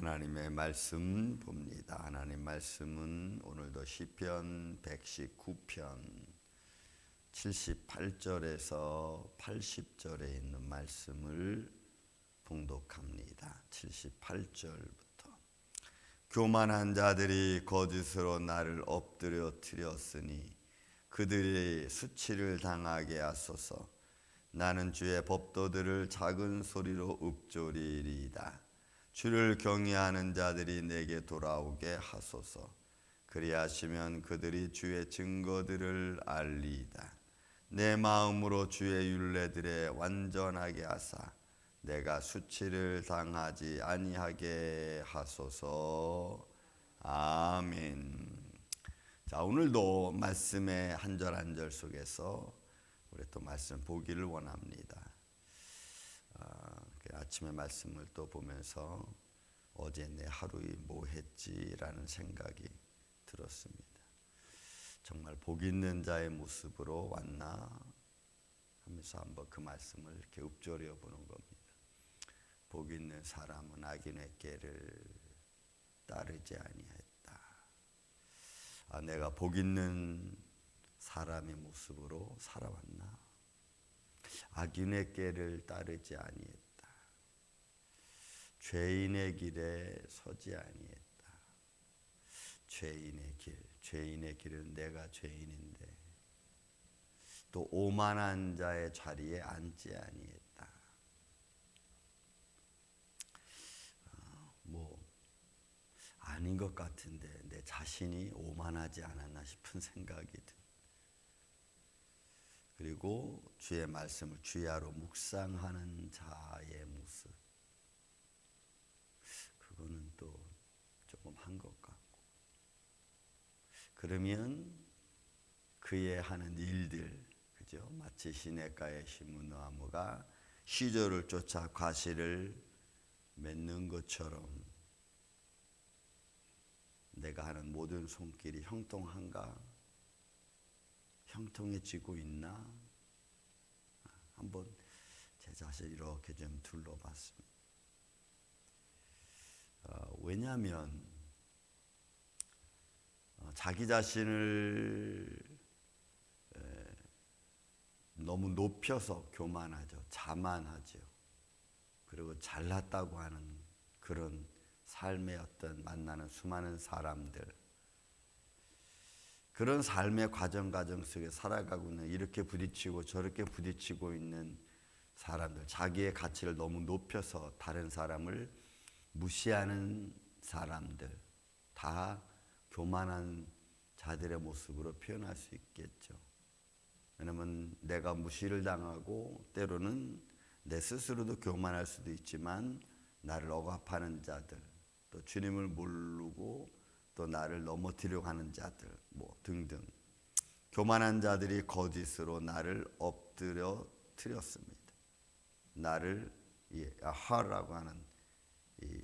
하나님의 말씀 봅니다. 하나님 말씀은 오늘도 시편 119편 78절에서 80절에 있는 말씀을 봉독합니다. 78절부터 교만한 자들이 거짓으로 나를 엎드려뜨렸으니 그들이 수치를 당하게 하소서. 나는 주의 법도들을 작은 소리로 읊조리리이다. 주를 경외하는 자들이 내게 돌아오게 하소서. 그리하시면 그들이 주의 증거들을 알리이다. 내 마음으로 주의 율례들에 완전하게 하사 내가 수치를 당하지 아니하게 하소서. 아멘. 자, 오늘도 말씀의 한 절 한 절 속에서 우리 또 말씀 보기를 원합니다. 아침에 말씀을 또 보면서 어제 내 하루에 뭐 했지라는 생각이 들었습니다. 정말 복 있는 자의 모습으로 왔나 하면서 한번 그 말씀을 이렇게 읊조려 보는 겁니다. 복 있는 사람은 악인의 길을 따르지 아니했다. 내가 복 있는 사람의 모습으로 살아왔나? 악인의 길을 따르지 아니했다. 죄인의 길에 서지 아니했다. 죄인의 길은 내가 죄인인데 또 오만한 자의 자리에 앉지 아니했다. 아닌 것 같은데 내 자신이 오만하지 않았나 싶은 생각이 듭니다. 그리고 주의 말씀을 주야로 묵상하는 자의 모습, 그거는 또 조금 한 것 같고, 그러면 그의 하는 일들, 그죠? 마치 시냇가에 심은 나무가 시절을 쫓아 과실을 맺는 것처럼 내가 하는 모든 손길이 형통한가? 형통해지고 있나? 한번 제 자신을 이렇게 좀 둘러봤습니다. 왜냐하면 자기 자신을 너무 높여서 교만하죠. 자만하죠. 그리고 잘났다고 하는 그런 삶의 어떤 만나는 수많은 사람들, 그런 삶의 과정 속에 살아가고 있는, 이렇게 부딪히고 저렇게 부딪히고 있는 사람들, 자기의 가치를 너무 높여서 다른 사람을 무시하는 사람들, 다 교만한 자들의 모습으로 표현할 수 있겠죠. 왜냐하면 내가 무시를 당하고 때로는 내 스스로도 교만할 수도 있지만 나를 억압하는 자들, 또 주님을 모르고 또 나를 넘어뜨리려고 하는 자들, 등등 교만한 자들이 거짓으로 나를 엎드려뜨렸습니다. 나를 하라고 하는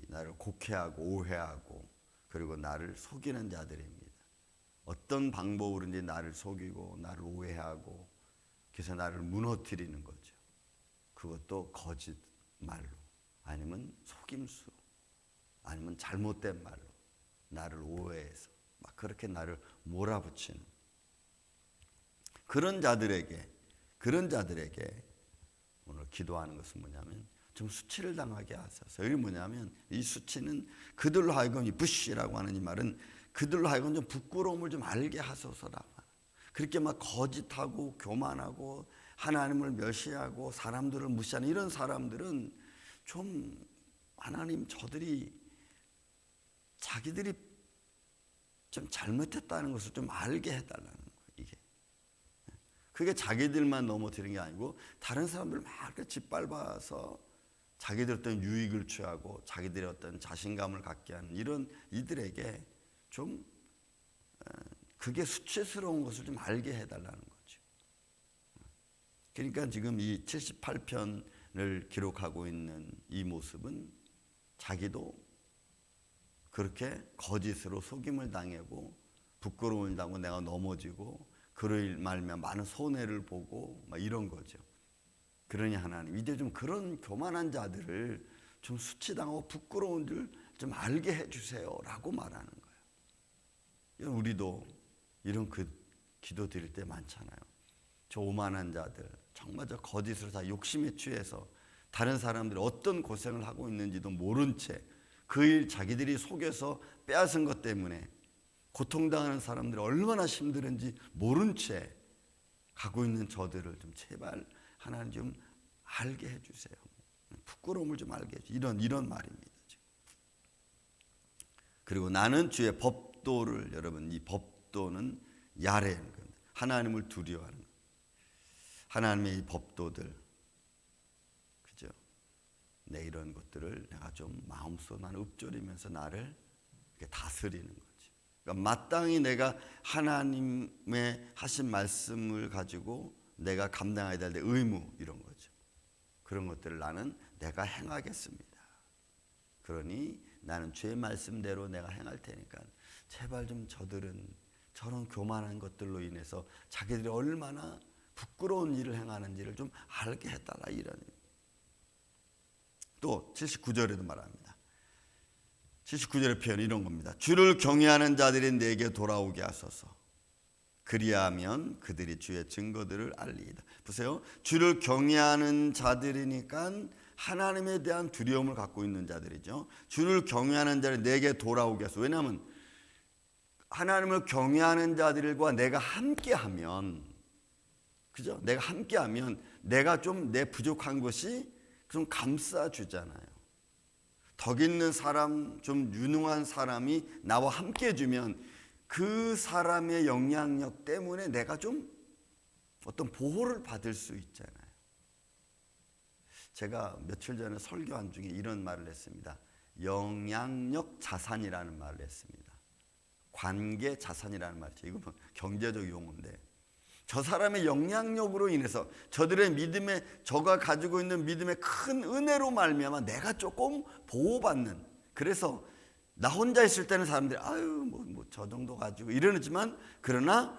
나를 곡해하고 오해하고 그리고 나를 속이는 자들입니다. 어떤 방법으로든지 나를 속이고 나를 오해하고 그래서 나를 무너뜨리는 거죠. 그것도 거짓 말로, 아니면 속임수로, 아니면 잘못된 말로 나를 오해해서 막 그렇게 나를 몰아붙이는 그런 자들에게 오늘 기도하는 것은 뭐냐면 좀 수치를 당하게 하소서. 이게 뭐냐면 이 수치는 그들로 하여금, 이 부시라고 하는 이 말은 그들로 하여금 좀 부끄러움을 좀 알게 하소서라고. 그렇게 막 거짓하고 교만하고 하나님을 멸시하고 사람들을 무시하는 이런 사람들은 좀 하나님, 저들이 자기들이 좀 잘못했다는 것을 좀 알게 해달라는 거예요. 이게 그게 자기들만 넘어뜨리는 게 아니고 다른 사람들 막 짓밟아서 자기들 어떤 유익을 취하고 자기들의 어떤 자신감을 갖게 하는 이런 이들에게 좀 그게 수치스러운 것을 좀 알게 해달라는 거죠. 그러니까 지금 이 78편을 기록하고 있는 이 모습은 자기도 그렇게 거짓으로 속임을 당하고 부끄러움을 당하고 내가 넘어지고 그를 말면 많은 손해를 보고 막 이런 거죠. 그러니 하나님, 이제 좀 그런 교만한 자들을 좀 수치당하고 부끄러운 줄 좀 알게 해주세요라고 말하는 거예요. 우리도 이런 기도 드릴 때 많잖아요. 저 오만한 자들, 정말 저 거짓으로 다 욕심에 취해서 다른 사람들이 어떤 고생을 하고 있는지도 모른 채 그 일 자기들이 속여서 빼앗은 것 때문에 고통당하는 사람들이 얼마나 힘들은지 모른 채 가고 있는 저들을 좀 제발 하나님 좀 알게 해주세요. 부끄러움을 좀 알게 해주세요. 이런 말입니다. 지금. 그리고 나는 주의 법도를, 여러분, 이 법도는 야레는 겁니다. 하나님을 두려워하는 것. 하나님의 이 법도들, 그죠? 내 이런 것들을 내가 좀 마음속만 읊조리면서 나를 이렇게 다스리는 거지. 그러니까 마땅히 내가 하나님의 하신 말씀을 가지고 내가 감당해야 될 의무, 이런 거죠. 그런 것들을 나는 내가 행하겠습니다. 그러니 나는 주의 말씀대로 내가 행할 테니까 제발 좀 저들은 저런 교만한 것들로 인해서 자기들이 얼마나 부끄러운 일을 행하는지를 좀 알게 해달라, 이런. 또 79절에도 말합니다. 79절의 표현이 이런 겁니다. 주를 경외하는 자들이 내게 돌아오게 하소서. 그리하면 그들이 주의 증거들을 알리이다. 보세요. 주를 경외하는 자들이니까 하나님에 대한 두려움을 갖고 있는 자들이죠. 주를 경외하는 자들이 내게 돌아오게 하소서. 왜냐하면 하나님을 경외하는 자들과 내가 함께하면, 그죠? 내가 함께하면 내가 좀 내 부족한 것이 좀 감싸주잖아요. 덕 있는 사람, 좀 유능한 사람이 나와 함께 해주면 그 사람의 영향력 때문에 내가 좀 어떤 보호를 받을 수 있잖아요. 제가 며칠 전에 설교한 중에 이런 말을 했습니다. 영향력 자산이라는 말을 했습니다. 관계 자산이라는 말이죠. 이건 경제적 용어인데, 저 사람의 영향력으로 인해서 저들의 믿음에, 저가 가지고 있는 믿음의 큰 은혜로 말미암아 내가 조금 보호받는, 그래서 나 혼자 있을 때는 사람들이 아유 뭐 저 정도 가지고 이러지만, 그러나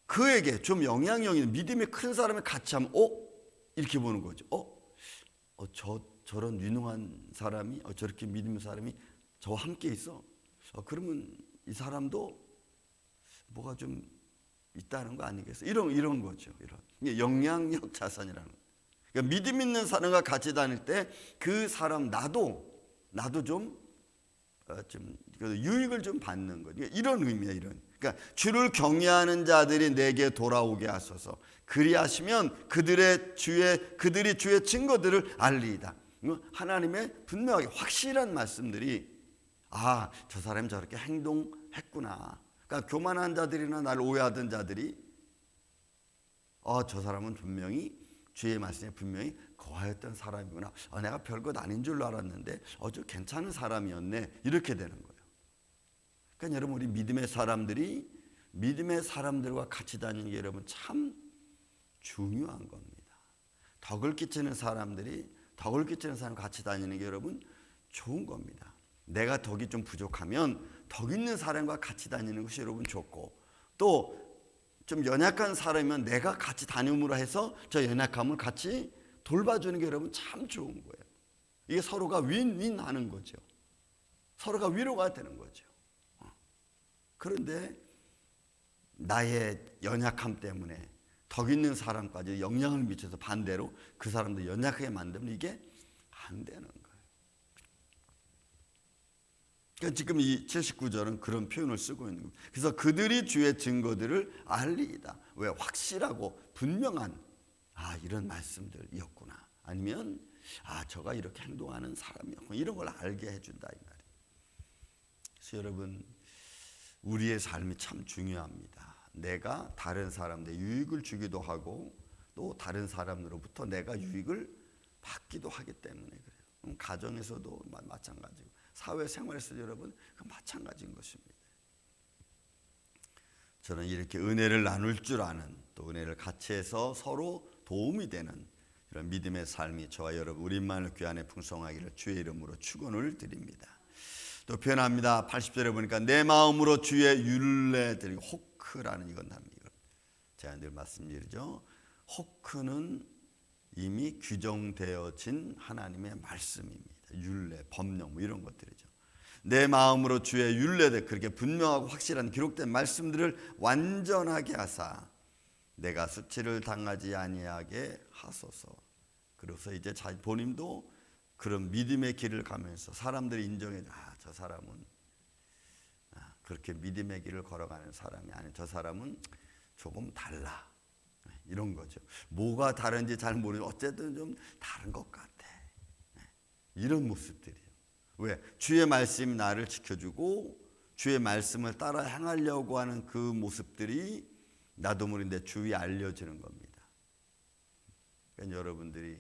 그에게 좀 영향력 있는 믿음이 큰 사람이 같이 하면 이렇게 보는 거죠. 저런 유능한 사람이, 저렇게 믿는 사람이 저와 함께 있어. 그러면 이 사람도 뭐가 좀 있다는 거 아니겠어요? 이런 거죠. 이런 영향력 자산이라는 거. 그러니까 믿음 있는 사람과 같이 다닐 때 그 사람, 나도 좀 유익을 좀 받는 거죠. 이런 의미야, 이런. 그러니까 주를 경외하는 자들이 내게 돌아오게 하소서. 그리하시면 그들이 주의 증거들을 알리이다. 하나님의 분명하게 확실한 말씀들이, 저 사람이 저렇게 행동했구나. 그러니까 교만한 자들이나 나를 오해하던 자들이 저 사람은 분명히 주의 말씀에 분명히 거하였던 사람이구나. 내가 별것 아닌 줄로 알았는데 저 괜찮은 사람이었네. 이렇게 되는 거예요. 그러니까 여러분, 우리 믿음의 사람들이 믿음의 사람들과 같이 다니는 게 여러분 참 중요한 겁니다. 덕을 끼치는 사람과 같이 다니는 게 여러분 좋은 겁니다. 내가 덕이 좀 부족하면 덕 있는 사람과 같이 다니는 것이 여러분 좋고, 또 좀 연약한 사람이면 내가 같이 다ним으로 해서 저 연약함을 같이 돌봐주는 게 여러분 참 좋은 거예요. 이게 서로가 윈윈 하는 거죠. 서로가 위로가 되는 거죠. 그런데 나의 연약함 때문에 덕 있는 사람까지 영향을 미쳐서 반대로 그 사람도 연약하게 만들면 이게 안 되는 거예요. 그러니까 지금 이 79절은 그런 표현을 쓰고 있는 겁니다. 그래서 그들이 주의 증거들을 알리이다. 왜? 확실하고 분명한 이런 말씀들이었구나. 아니면 저가 이렇게 행동하는 사람이었구나. 이런 걸 알게 해준다, 이 말이에요. 그래서 여러분, 우리의 삶이 참 중요합니다. 내가 다른 사람들 유익을 주기도 하고 또 다른 사람으로부터 내가 유익을 받기도 하기 때문에 그래요. 가정에서도 마찬가지고 사회생활에서 여러분 마찬가지인 것입니다. 저는 이렇게 은혜를 나눌 줄 아는, 또 은혜를 같이 해서 서로 도움이 되는 이런 믿음의 삶이 저와 여러분 우리만을 귀환에 풍성하기를 주의 이름으로 축원을 드립니다. 또 표현합니다. 80절에 보니까 내 마음으로 주의 율례 드리고, 호크라는 이건 답니다. 제가 늘 말씀드리죠. 호크는 이미 규정되어진 하나님의 말씀입니다. 율례, 법령 뭐 이런 것들이죠. 내 마음으로 주의 율례대 그렇게 분명하고 확실한 기록된 말씀들을 완전하게 하사 내가 수치를 당하지 아니하게 하소서. 그래서 이제 본인도 그런 믿음의 길을 가면서 사람들이 인정해, 저 사람은 그렇게 믿음의 길을 걸어가는 사람이 아니야. 저 사람은 조금 달라. 이런 거죠. 뭐가 다른지 잘 모르지만 어쨌든 좀 다른 것 같아. 이런 모습들이요. 왜? 주의 말씀이 나를 지켜주고 주의 말씀을 따라 행하려고 하는 그 모습들이 나도 모르는데 주위에 알려지는 겁니다. 그러니까 여러분들이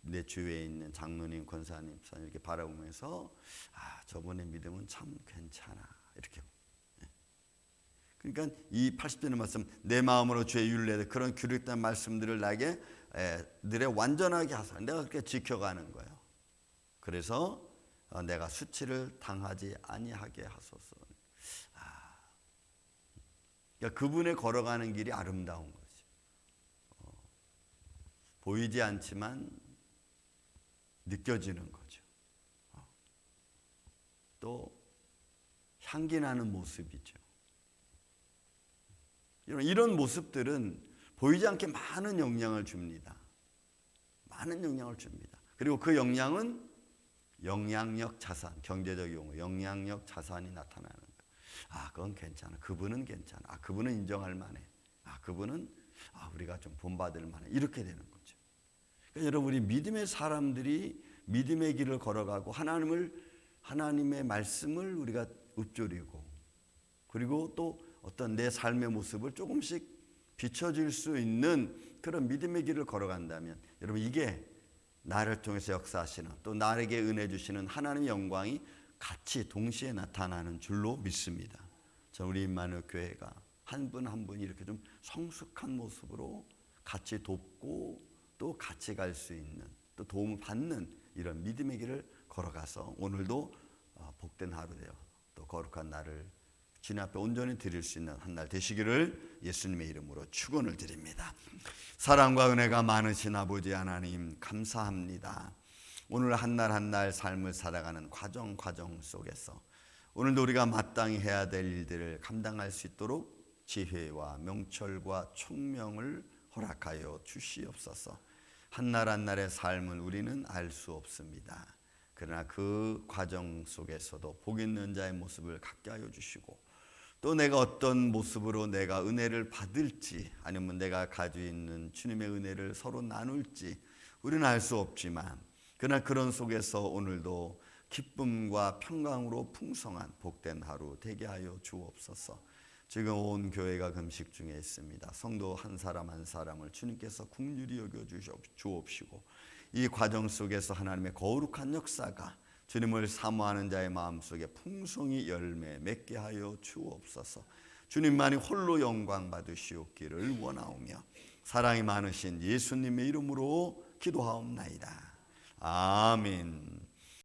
내 주위에 있는 장로님, 권사님, 목사님 이렇게 바라보면서 저분의 믿음은 참 괜찮아. 이렇게. 그러니까 이 80절의 말씀, 내 마음으로 주의 율례 그런 기록된 말씀들을 나에게 늘에 완전하게 하소서. 내가 그렇게 지켜가는 거예요. 그래서 내가 수치를 당하지 아니하게 하소서. 그러니까 그분의 걸어가는 길이 아름다운 거죠. 보이지 않지만 느껴지는 거죠. 또 향기 나는 모습이죠. 이런 모습들은 보이지 않게 많은 영향을 줍니다. 많은 영향을 줍니다. 그리고 그 영향은 영향력 자산, 경제적 용어, 영향력 자산이 나타나는 거예요. 그건 괜찮아. 그분은 괜찮아. 그분은 인정할 만해. 그분은 우리가 좀 본받을 만해. 이렇게 되는 거죠. 그러니까 여러분이 믿음의 사람들이 믿음의 길을 걸어가고 하나님의 말씀을 우리가 읊조리고 그리고 또 어떤 내 삶의 모습을 조금씩 비춰줄 수 있는 그런 믿음의 길을 걸어간다면 여러분 이게 나를 통해서 역사하시는 또 나에게 은혜 주시는 하나님의 영광이 같이 동시에 나타나는 줄로 믿습니다. 우리 임마누엘 교회가 한 분 한 분이 이렇게 좀 성숙한 모습으로 같이 돕고 또 같이 갈 수 있는 또 도움을 받는 이런 믿음의 길을 걸어가서 오늘도 복된 하루 되어 또 거룩한 날을 주님 앞에 온전히 드릴 수 있는 한 날 되시기를 예수님의 이름으로 축원을 드립니다. 사랑과 은혜가 많으신 아버지 하나님 감사합니다. 오늘 한 날 한 날 삶을 살아가는 과정 속에서 오늘도 우리가 마땅히 해야 될 일들을 감당할 수 있도록 지혜와 명철과 총명을 허락하여 주시옵소서. 한 날 한 날의 삶은 우리는 알 수 없습니다. 그러나 그 과정 속에서도 복 있는 자의 모습을 갖게 하여 주시고 또 내가 어떤 모습으로 내가 은혜를 받을지 아니면 내가 가지고 있는 주님의 은혜를 서로 나눌지 우리는 알 수 없지만 그러나 그런 속에서 오늘도 기쁨과 평강으로 풍성한 복된 하루 되게 하여 주옵소서. 지금 온 교회가 금식 중에 있습니다. 성도 한 사람 한 사람을 주님께서 긍휼히 여겨 주옵시고 이 과정 속에서 하나님의 거룩한 역사가 주님을 사모하는 자의 마음속에 풍성히 열매 맺게 하여 주옵소서. 주님만이 홀로 영광 받으시옵기를 원하오며 사랑이 많으신 예수님의 이름으로 기도하옵나이다. 아멘.